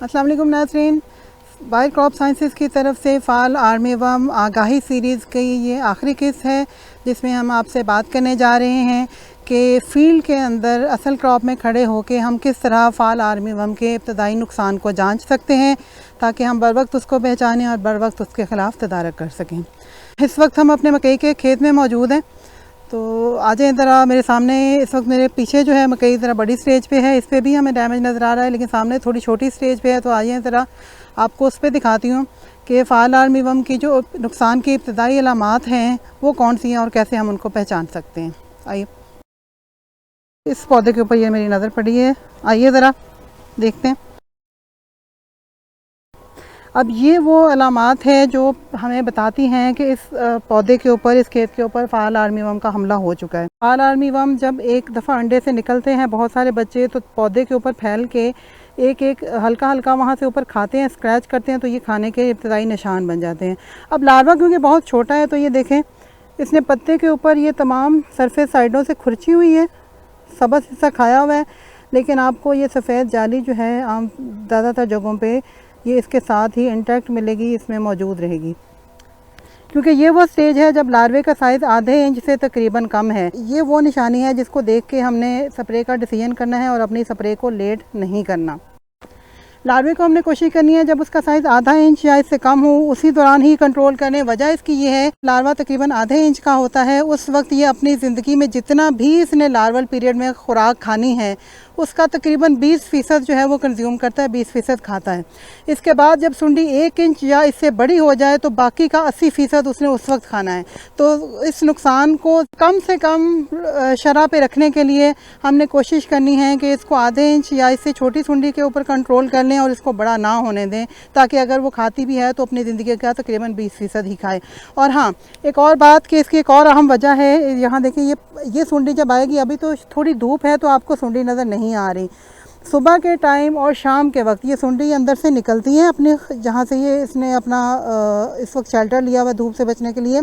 अस्सलाम वालेकुम नाज़रीन, बायो क्रॉप साइंसेस की तरफ से फ़ाल आर्मीवर्म आगाही सीरीज़ की ये आखिरी किस्त है जिसमें हम आपसे बात करने जा रहे हैं कि फ़ील्ड के अंदर असल क्रॉप में खड़े होकर हम किस तरह फ़ाल आर्मीवर्म के इब्तदाई नुकसान को जांच सकते हैं ताकि हम बर वक्त उसको पहचानें और बर वक्त उसके ख़िलाफ़ तदारक कर सकें। इस वक्त हम अपने मकई के खेत में मौजूद हैं, तो आ जाएं ज़रा मेरे सामने। इस वक्त मेरे पीछे जो है मकई ज़रा बड़ी स्टेज पे है, इस पे भी हमें डैमेज नज़र आ रहा है, लेकिन सामने थोड़ी छोटी स्टेज पे है। तो आइए ज़रा आपको उस पर दिखाती हूँ कि फ़ाल आर्मीवर्म की जो नुकसान की इब्तदाई अलामात हैं वो कौन सी हैं और कैसे हम उनको पहचान सकते हैं। आइए, इस पौधे के ऊपर ये मेरी नज़र पड़ी है, आइए ज़रा देखते हैं। अब ये वो अलामात है जो हमें बताती हैं कि इस पौधे के ऊपर, इस खेत के ऊपर फ़ाल आर्मीवर्म का हमला हो चुका है। फ़ाल आर्मीवर्म जब एक दफ़ा अंडे से निकलते हैं बहुत सारे बच्चे, तो पौधे के ऊपर फैल के एक एक हल्का हल्का वहाँ से ऊपर खाते हैं, स्क्रैच करते हैं, तो ये खाने के इब्तदाई निशान बन जाते हैं। अब लार्वा क्योंकि बहुत छोटा है, तो ये देखें इसने पत्ते के ऊपर ये तमाम सरफेस साइडों से खुरची हुई है, सबस हिस्सा खाया हुआ है, लेकिन आपको ये सफ़ेद जाली जो है आम ज़्यादातर जगहों पे ये इसके साथ ही इंटैक्ट मिलेगी, इसमें मौजूद रहेगी, क्योंकि ये वो स्टेज है जब लार्वे का साइज़ आधे इंच से तकरीबन कम है। ये वो निशानी है जिसको देख के हमने स्प्रे का डिसीजन करना है और अपनी स्प्रे को लेट नहीं करना। लार्वे को हमने कोशिश करनी है जब उसका साइज़ आधा इंच या इससे कम हो उसी दौरान ही कंट्रोल करें। वजह इसकी ये है, लार्वा तकरीबन आधे इंच का होता है, उस वक्त ये अपनी ज़िंदगी में जितना भी इसने लार्वल पीरियड में खुराक खानी है उसका तकरीबन 20% जो है वो कंज्यूम करता है, 20% खाता है। इसके बाद जब सुंडी 1 इंच या इससे बड़ी हो जाए तो बाकी का 80% उसने उस वक्त खाना है। तो इस नुकसान को कम से कम शरह पे रखने के लिए हमने कोशिश करनी है कि इसको आधे इंच या इससे छोटी सुंडी के ऊपर कंट्रोल कर लें और इसको बड़ा ना होने दें, ताकि अगर वो खाती भी है तो अपनी ज़िंदगी का तकरीबन 20% ही खाए। और हाँ, एक और बात कि इसकी एक और अहम वजह है, यहाँ देखिए ये सुंडी जब आएगी, अभी तो थोड़ी धूप है तो आपको सुंडी नज़र नहीं आ रही, सुबह के टाइम और शाम के वक्त ये सुंडी अंदर से निकलती हैं अपने, जहाँ से ये इसने अपना इस वक्त शेल्टर लिया हुआ धूप से बचने के लिए,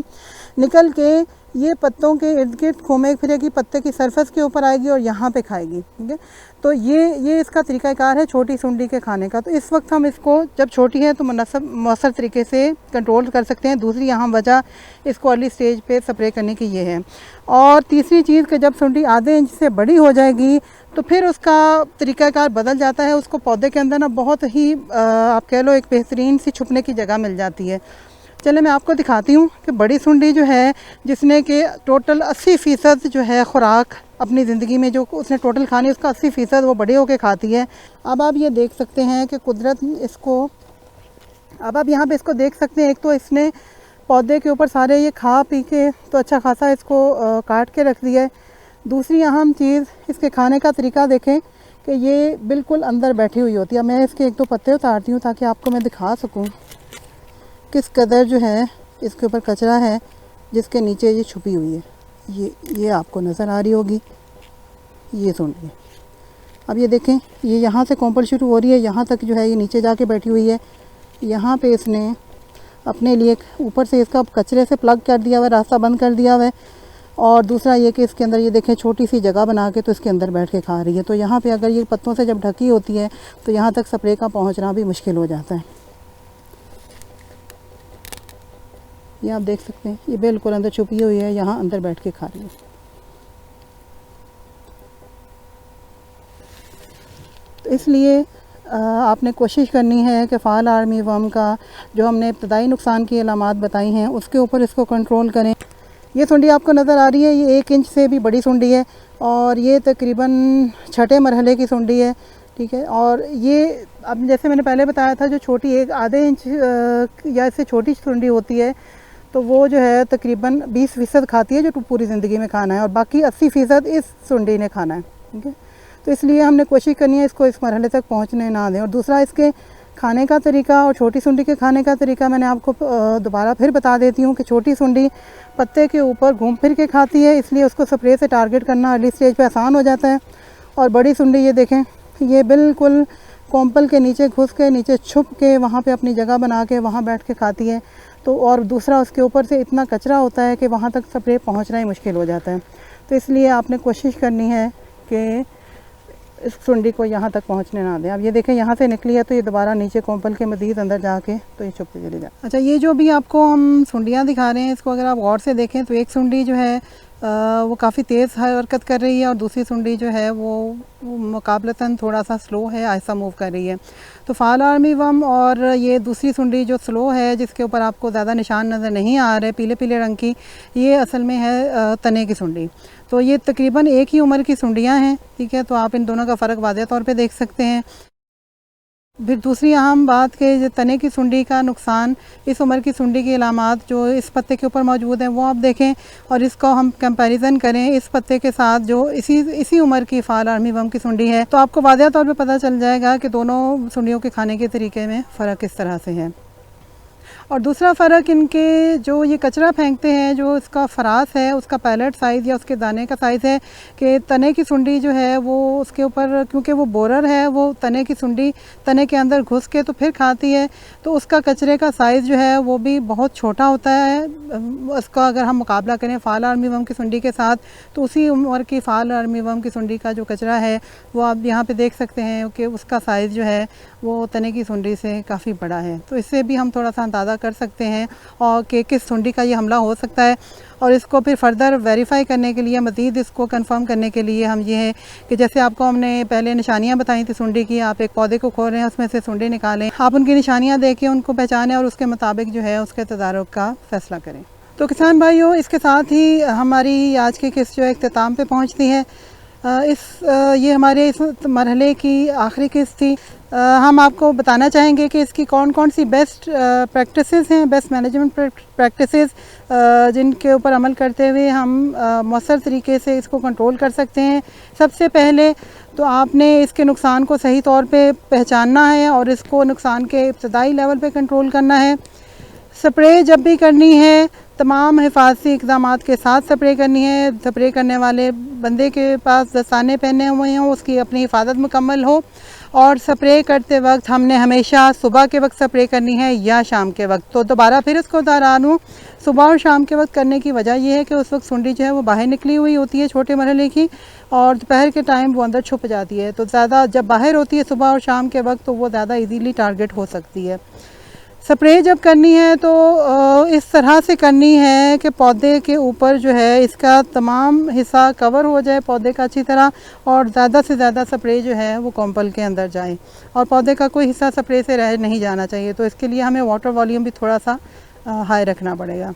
निकल के ये पत्तों के इर्द गिर्द घूमे फिरेगी, पत्ते की सरफेस के ऊपर आएगी और यहाँ पे खाएगी। ठीक है, तो ये इसका तरीक़ाकार है छोटी सुंडी के खाने का। तो इस वक्त हम इसको जब छोटी है तो मौसर तरीके से कंट्रोल कर सकते हैं। दूसरी अहम वजह इसको अर्ली स्टेज पे स्प्रे करने की ये है। और तीसरी चीज़ कि जब सुंडी आधे इंच से बड़ी हो जाएगी तो फिर उसका तरीक़ाकार बदल जाता है, उसको पौधे के अंदर ना बहुत ही आप कह लो एक बेहतरीन सी छुपने की जगह मिल जाती है। चले मैं आपको दिखाती हूँ कि बड़ी सुंडी जो है, जिसने कि टोटल 80% जो है खुराक अपनी ज़िंदगी में जो उसने टोटल खानी है उसका 80% वो बड़े होके खाती है। अब आप ये देख सकते हैं कि कुदरत इसको, अब आप यहाँ पे इसको देख सकते हैं, एक तो इसने पौधे के ऊपर सारे ये खा पी के तो अच्छा खासा इसको काट के रख दिया है। दूसरी अहम चीज़ इसके खाने का तरीका देखें कि ये बिल्कुल अंदर बैठी हुई होती है। मैं इसके 1-2 पत्ते उतारती हूँ ताकि आपको मैं दिखा सकूँ किस कदर जो है इसके ऊपर कचरा है जिसके नीचे ये छुपी हुई है। ये आपको नज़र आ रही होगी, ये सुनिए। अब ये देखें, ये यहाँ से कोंपल शुरू हो रही है, यहाँ तक जो है ये नीचे जाके बैठी हुई है। यहाँ पे इसने अपने लिए ऊपर से इसका कचरे से प्लग कर दिया हुआ है, रास्ता बंद कर दिया हुआ है। और दूसरा ये कि इसके अंदर ये देखें छोटी सी जगह बना के तो इसके अंदर बैठ के खा रही है। तो यहाँ पे अगर ये पत्तों से जब ढकी होती है तो यहाँ तक स्प्रे का पहुँचना भी मुश्किल हो जाता है। ये आप देख सकते हैं, ये बिल्कुल अंदर छुपी हुई है, यहाँ अंदर बैठ के खा रही है। तो इसलिए आपने कोशिश करनी है कि फ़ाल आर्मीवर्म का जो हमने इब्तदाई नुकसान की अलामात बताई हैं उसके ऊपर इसको कंट्रोल करें। ये सुंडी आपको नज़र आ रही है, ये 1 इंच से भी बड़ी सुंडी है और ये तकरीबन 6ठे मरहले की सुंडी है। ठीक है, और ये अब जैसे मैंने पहले बताया था, जो छोटी एक आधे इंच या इससे छोटी सुंडी होती है तो वो जो है तकरीबन 20% खाती है जो पूरी ज़िंदगी में खाना है, और बाकी 80% इस सुंडी ने खाना है। ठीक है, तो इसलिए हमने कोशिश करनी है इसको इस मरहले तक पहुंचने ना दें। और दूसरा इसके खाने का तरीका और छोटी सुंडी के खाने का तरीका मैंने आपको दोबारा फिर बता देती हूँ कि छोटी सुंडी पत्ते के ऊपर घूम फिर के खाती है, इसलिए उसको स्प्रे से टारगेट करना अर्ली स्टेज पे आसान हो जाता है। और बड़ी सुंडी ये देखें, ये बिल्कुल कोंपल के नीचे घुस के, नीचे छुप के, वहाँ पे अपनी जगह बना के वहाँ बैठ के खाती है। तो और दूसरा उसके ऊपर से इतना कचरा होता है कि वहाँ तक स्प्रे पहुँचना ही मुश्किल हो जाता है। तो इसलिए आपने कोशिश करनी है कि इस सुंडी को यहाँ तक पहुँचने ना दें। अब ये देखें यहाँ से निकली है तो ये दोबारा नीचे कोंपल के मज़ीद अंदर जाके तो ये छुपती चली जाए। अच्छा, ये जो भी आपको हम सुंडियाँ दिखा रहे हैं, इसको अगर आप गौर से देखें तो एक सुंडी जो है वो काफ़ी तेज़ हरकत कर रही है और दूसरी सुंडी जो है वो मुकाबलतन थोड़ा सा स्लो है, आहिस्ता मूव कर रही है। तो फाल आर्मी वर्म और ये दूसरी सुंडी जो स्लो है, जिसके ऊपर आपको ज़्यादा निशान नज़र नहीं आ रहे पीले पीले रंग की, ये असल में है तने की सुंडी। तो ये तकरीबन एक ही उम्र की सुंडियाँ हैं, ठीक है। तो आप इन दोनों का फ़र्क वाज़ेह तौर पे देख सकते हैं। फिर दूसरी अहम बात कि तने की सुंडी का नुकसान, इस उम्र की सुंडी की अलामात जो इस पत्ते के ऊपर मौजूद हैं वो आप देखें और इसको हम कंपैरिजन करें इस पत्ते के साथ जो इसी उम्र की फाल आर्मी वर्म की सुंडी है, तो आपको वाज़ेह तौर पे पता चल जाएगा कि दोनों सुंडियों के खाने के तरीके में फ़र्क किस तरह से है। और दूसरा फ़र्क इनके जो ये कचरा फेंकते हैं, जो इसका फरास है, उसका पैलेट साइज़ या उसके दाने का साइज़ है कि तने की सुंडी जो है वो उसके ऊपर, क्योंकि वो बोरर है, वो तने की सुंडी तने के अंदर घुस के तो फिर खाती है, तो उसका कचरे का साइज़ जो है वो भी बहुत छोटा होता है। उसका अगर हम मुकाबला करें फाल आर्मी वर्म की सुंडी के साथ, तो उसी उम्र की फाल आर्मी वर्म की सुंडी का जो कचरा है वो आप यहाँ पे देख सकते हैं कि उसका साइज़ जो है वो तने की सुंडी से काफ़ी बड़ा है। तो इससे भी हम थोड़ा सा अंदाज़ा कर सकते हैं और कि किस सुंडी का ये हमला हो सकता है। और इसको फिर फर्दर वेरीफाई करने के लिए, मज़ीद इसको कंफर्म करने के लिए हम ये है कि जैसे आपको हमने पहले निशानियां बताई थी सुंडी की, आप एक पौधे को खोल रहे हैं, उसमें से सुंडी निकालें, आप उनकी निशानियां देखें, उनको पहचानें और उसके मुताबिक जो है उसके तदारुक का फ़ैसला करें। तो किसान भाइयों, इसके साथ ही हमारी आज की किस्त जो है इख्तिताम पे पहुँचती है। ये हमारे इस मरहले की आखिरी किस्त थी। हम आपको बताना चाहेंगे कि इसकी कौन कौन सी बेस्ट प्रैक्टिसेस हैं, बेस्ट मैनेजमेंट प्रैक्टिसेस, जिनके ऊपर अमल करते हुए हम मौसर तरीके से इसको कंट्रोल कर सकते हैं। सबसे पहले तो आपने इसके नुकसान को सही तौर पे पहचानना है और इसको नुकसान के इब्तदाई लेवल पे कंट्रोल करना है। स्प्रे जब भी करनी है तमाम हिफाजती इक़दामात के साथ स्प्रे करनी है। स्प्रे करने वाले बंदे के पास दस्ताने पहने हुए हों, उसकी अपनी हिफाजत मुकम्मल हो। और स्प्रे करते वक्त हमने हमेशा सुबह के वक्त स्प्रे करनी है या शाम के वक्त। तो दोबारा फिर इसको दोहराऊं, सुबह और शाम के वक्त करने की वजह यह है कि उस वक्त सुंडी जो है वो बाहर निकली हुई होती है छोटे मरहले की, और दोपहर के टाइम वो अंदर छुप जाती है। तो ज़्यादा जब बाहर होती है सुबह और शाम के वक्त, तो वो ज़्यादा ईजीली टारगेट हो सकती है। स्प्रे जब करनी है तो इस तरह से करनी है कि पौधे के ऊपर जो है इसका तमाम हिस्सा कवर हो जाए पौधे का अच्छी तरह, और ज़्यादा से ज़्यादा स्प्रे जो है वो कॉम्पल के अंदर जाए और पौधे का कोई हिस्सा स्प्रे से रह नहीं जाना चाहिए। तो इसके लिए हमें वाटर वॉल्यूम भी थोड़ा सा हाई रखना पड़ेगा।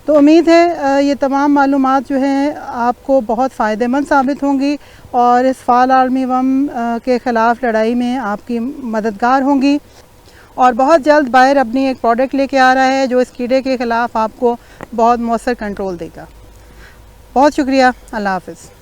तो उम्मीद है ये तमाम मालूमात जो हैं आपको बहुत फ़ायदेमंद साबित होंगी और इस फाल आर्मी वर्म के ख़िलाफ़ लड़ाई में आपकी मददगार होंगी। और बहुत जल्द बायर अपनी एक प्रोडक्ट लेके आ रहा है जो इस कीड़े के ख़िलाफ़ आपको बहुत मौसर कंट्रोल देगा। बहुत शुक्रिया, अल्लाह हाफ़िज़।